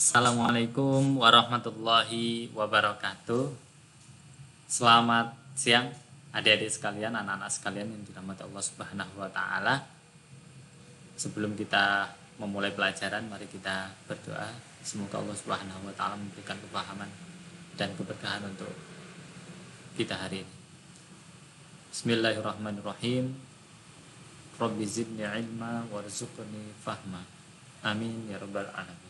Assalamualaikum warahmatullahi wabarakatuh. Selamat siang adik-adik sekalian, anak-anak sekalian yang dirahmati Allah Subhanahu wa taala. Sebelum kita memulai pelajaran, mari kita berdoa. Semoga Allah Subhanahu wa taala memberikan kepahaman dan keberkahan untuk kita hari ini. Bismillahirrahmanirrahim. Rabbi zidni ilma warzuqni fahma. Amin ya rabbal alamin.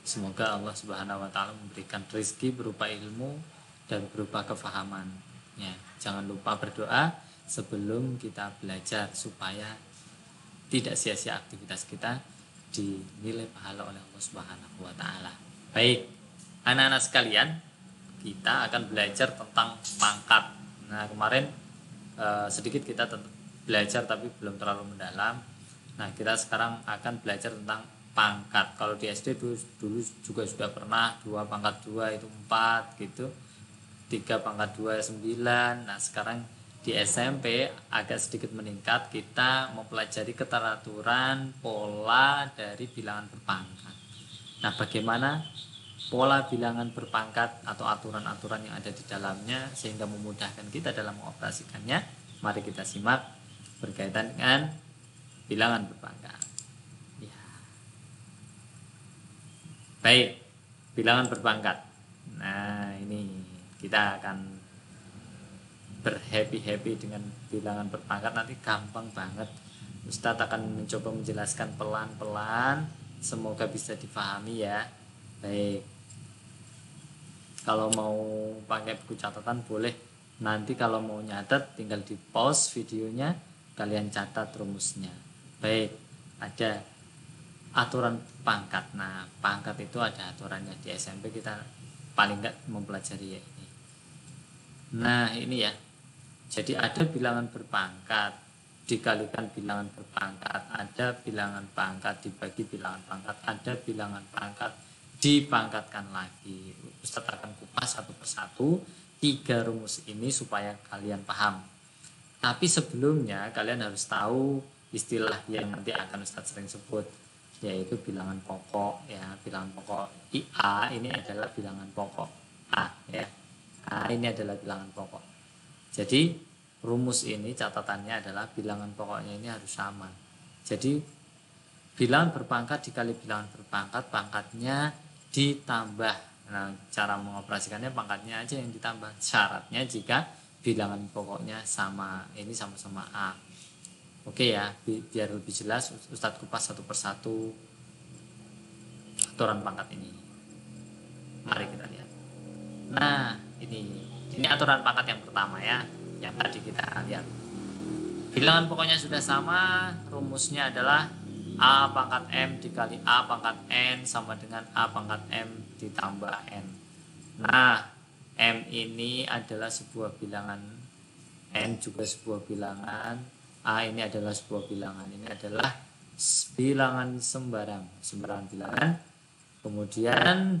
Semoga Allah Subhanahu wa taala memberikan rezeki berupa ilmu dan berupa kefahaman. Ya, jangan lupa berdoa sebelum kita belajar supaya tidak sia-sia aktivitas kita, dinilai pahala oleh Allah Subhanahu wa taala. Baik, anak-anak sekalian, kita akan belajar tentang pangkat. Nah, kemarin sedikit kita belajar tapi belum terlalu mendalam. Nah, kita sekarang akan belajar tentang pangkat. Kalau di SD dulu juga sudah pernah 2 pangkat 2 itu 4 gitu, 3 pangkat 2 9. Nah sekarang di SMP agak sedikit meningkat, kita mempelajari keteraturan pola dari bilangan berpangkat. Nah bagaimana pola bilangan berpangkat atau aturan-aturan yang ada di dalamnya sehingga memudahkan kita dalam mengoperasikannya. Mari kita simak berkaitan dengan bilangan berpangkat. Baik, bilangan berpangkat. Nah, ini kita akan berhappy-happy dengan bilangan berpangkat. Nanti gampang banget. Ustadz akan mencoba menjelaskan pelan-pelan. Semoga bisa difahami ya. Baik. Kalau mau pakai buku catatan boleh. Nanti kalau mau nyatet tinggal di pause videonya, kalian catat rumusnya. Baik, ada aturan pangkat. Nah, pangkat itu ada aturannya. Di SMP kita paling enggak mempelajari ya ini. Nah, ini ya. Jadi ada bilangan berpangkat dikalikan bilangan berpangkat, ada bilangan pangkat dibagi bilangan pangkat, ada bilangan pangkat dipangkatkan lagi. Ustadz akan kupas satu persatu 3 rumus ini supaya kalian paham. Tapi sebelumnya kalian harus tahu istilah yang nanti akan Ustadz sering sebut, yaitu bilangan pokok ya. Bilangan pokok A ini adalah bilangan pokok A ya. A ini adalah bilangan pokok. Jadi rumus ini catatannya adalah bilangan pokoknya ini harus sama. Jadi bilangan berpangkat dikali bilangan berpangkat, pangkatnya ditambah. Nah, cara mengoperasikannya pangkatnya aja yang ditambah. Syaratnya jika bilangan pokoknya sama. Ini sama-sama A. Oke ya, biar lebih jelas Ustadz kupas satu persatu aturan pangkat ini. Mari kita lihat. Nah, ini aturan pangkat yang pertama ya, yang tadi kita lihat. Bilangan pokoknya sudah sama, rumusnya adalah A pangkat M dikali A pangkat N sama dengan A pangkat M ditambah N. Nah, M ini adalah sebuah bilangan, N juga sebuah bilangan, A ini adalah sebuah bilangan. Ini adalah bilangan sembarang bilangan. Kemudian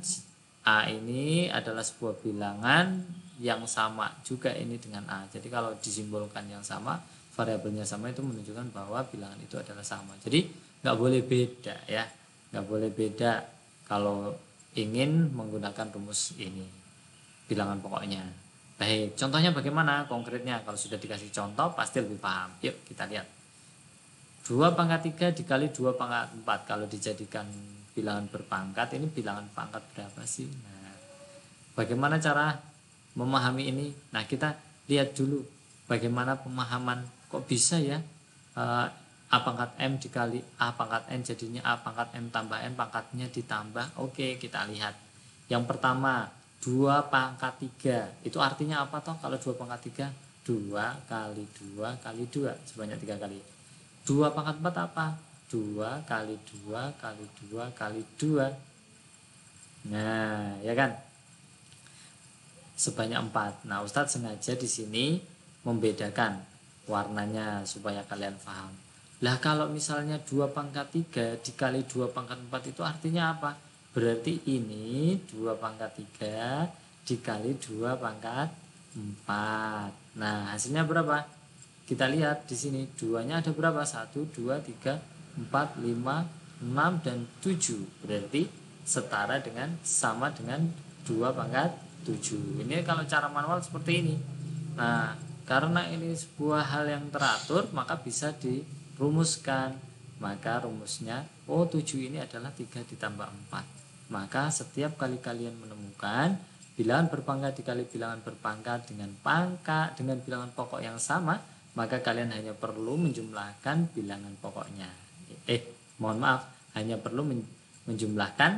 A ini adalah sebuah bilangan yang sama juga ini dengan A. Jadi kalau disimbolkan yang sama, variabelnya sama, itu menunjukkan bahwa bilangan itu adalah sama. Jadi nggak boleh beda ya, nggak boleh beda kalau ingin menggunakan rumus ini, bilangan pokoknya. Baik, contohnya bagaimana konkretnya? Kalau sudah dikasih contoh pasti lebih paham. Yuk kita lihat. 2 pangkat 3 dikali 2 pangkat 4. Kalau dijadikan bilangan berpangkat, ini bilangan pangkat berapa sih? Nah, bagaimana cara memahami ini? Nah, kita lihat dulu bagaimana pemahaman. Kok bisa ya A pangkat M dikali A pangkat N jadinya A pangkat M tambah N, pangkatnya ditambah. Oke, kita lihat. Yang pertama, 2 pangkat 3. Itu artinya apa toh kalau 2 pangkat 3? 2 kali 2 kali 2. Sebanyak 3 kali. 2 pangkat 4 apa? 2 kali 2 kali 2 kali 2. Nah, ya kan? Sebanyak 4. Nah, Ustadz sengaja di sini membedakan warnanya supaya kalian paham. Lah kalau misalnya 2 pangkat 3 dikali 2 pangkat 4 itu artinya apa? Berarti ini 2 pangkat 3 dikali 2 pangkat 4. Nah, hasilnya berapa? Kita lihat di sini 2-nya ada berapa? 1, 2, 3, 4, 5, 6 dan 7. Berarti setara dengan sama dengan 2 pangkat 7. Ini kalau cara manual seperti ini. Nah, karena ini sebuah hal yang teratur, maka bisa dirumuskan. Maka rumusnya 7 ini adalah 3 ditambah 4. Maka setiap kali kalian menemukan bilangan berpangkat dikali bilangan berpangkat dengan pangkat dengan bilangan pokok yang sama, maka kalian hanya perlu menjumlahkan bilangan pokoknya. Mohon maaf, hanya perlu menjumlahkan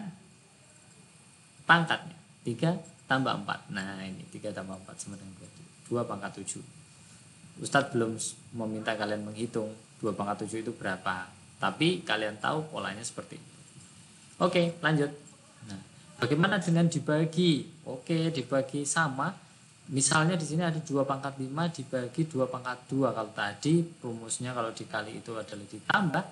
pangkatnya. 3 tambah 4. Nah, ini 3 tambah 4 sama dengan 2 pangkat 7. Ustadz belum meminta kalian menghitung 2 pangkat 7 itu berapa, tapi kalian tahu polanya seperti itu. Oke, lanjut. Nah, bagaimana dengan dibagi? Oke, dibagi sama. Misalnya di sini ada 2 pangkat 5 dibagi 2 pangkat 2. Kalau tadi rumusnya kalau dikali itu adalah ditambah,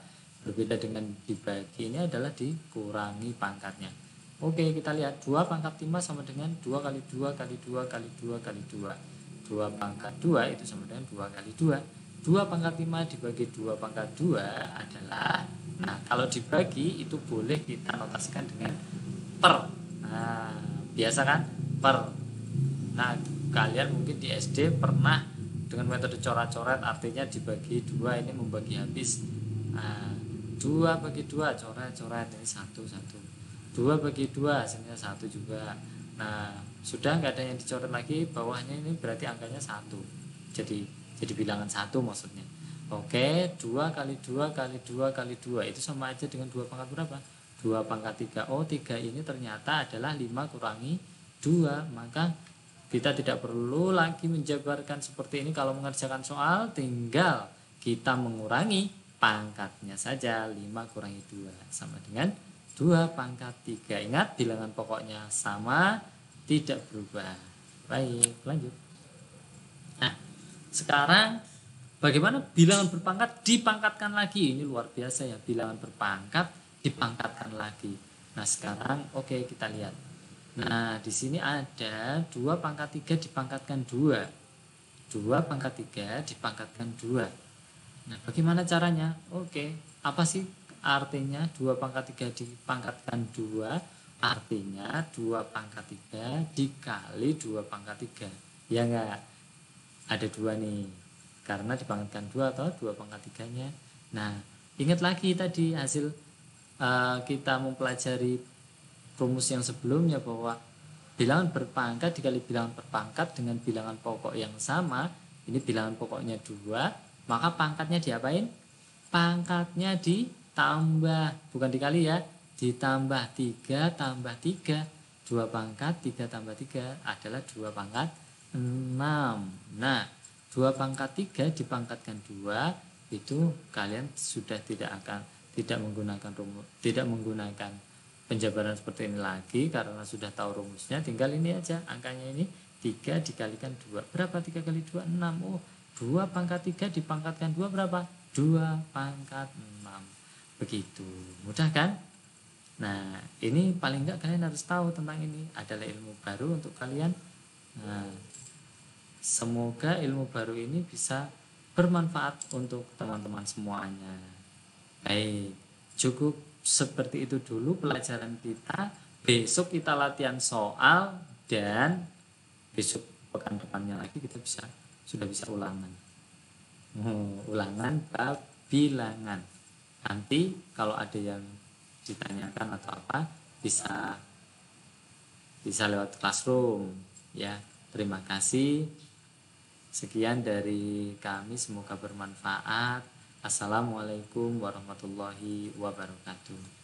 berbeda dengan dibagi ini adalah dikurangi pangkatnya. Oke, kita lihat 2 pangkat 5 sama dengan 2 kali 2 kali 2 kali 2 kali 2. 2 pangkat 2 itu sama dengan 2 kali 2. 2 pangkat 5 dibagi 2 pangkat 2 adalah, nah kalau dibagi itu boleh kita notasikan dengan per. Nah, biasa kan? Per. Nah, kalian mungkin di SD pernah dengan metode coret-coret, artinya dibagi 2 ini membagi habis. Nah, 2 bagi 2 coret-coret ini 1 1. 2 bagi 2 hasilnya 1 juga. Nah, sudah nggak ada yang dicoret lagi, bawahnya ini berarti angkanya 1. Jadi bilangan 1 maksudnya. Oke, 2 kali 2 kali 2 kali 2 itu sama aja dengan 2 pangkat berapa? 2 pangkat 3. 3 ini ternyata adalah 5 kurangi 2. Maka kita tidak perlu lagi menjabarkan seperti ini. Kalau mengerjakan soal, tinggal kita mengurangi pangkatnya saja. 5 kurangi 2 sama dengan 2 pangkat 3. Ingat, bilangan pokoknya sama, tidak berubah. Baik, lanjut. Nah, sekarang bagaimana bilangan berpangkat dipangkatkan lagi? Ini luar biasa ya, bilangan berpangkat dipangkatkan lagi. Nah, sekarang oke, kita lihat. Nah, di sini ada 2 pangkat 3 dipangkatkan 2. 2 pangkat 3 dipangkatkan 2. Nah, bagaimana caranya? Oke, apa sih artinya 2 pangkat 3 dipangkatkan 2? Artinya 2 pangkat 3 dikali 2 pangkat 3. Ya enggak? Ada 2 nih. Karena dipangkatkan 2 atau 2 pangkat 3-nya. Nah, ingat lagi tadi hasil kita mempelajari rumus yang sebelumnya bahwa bilangan berpangkat dikali bilangan berpangkat dengan bilangan pokok yang sama, ini bilangan pokoknya 2, maka pangkatnya diapain? Pangkatnya ditambah, bukan dikali ya, ditambah 3 tambah 3. 2 pangkat 3 tambah 3 adalah 2 pangkat 6. Nah, 2 pangkat 3 dipangkatkan 2 itu kalian sudah tidak menggunakan penjabaran seperti ini lagi karena sudah tahu rumusnya. Tinggal ini aja, angkanya ini 3 dikalikan 2. Berapa 3 kali 2? 6. 2 pangkat 3 dipangkatkan 2 berapa? 2 pangkat 6. Begitu. Mudah kan? Nah, ini paling enggak kalian harus tahu tentang ini. Adalah ilmu baru untuk kalian. Nah, semoga ilmu baru ini bisa bermanfaat untuk teman-teman semuanya. Baik, cukup seperti itu dulu pelajaran kita. Besok kita latihan soal dan besok pekan depannya lagi kita sudah bisa ulangan. Ulangan bab bilangan. Nanti kalau ada yang ditanyakan atau apa bisa lewat classroom ya. Terima kasih. Sekian dari kami, semoga bermanfaat. Assalamualaikum warahmatullahi wabarakatuh.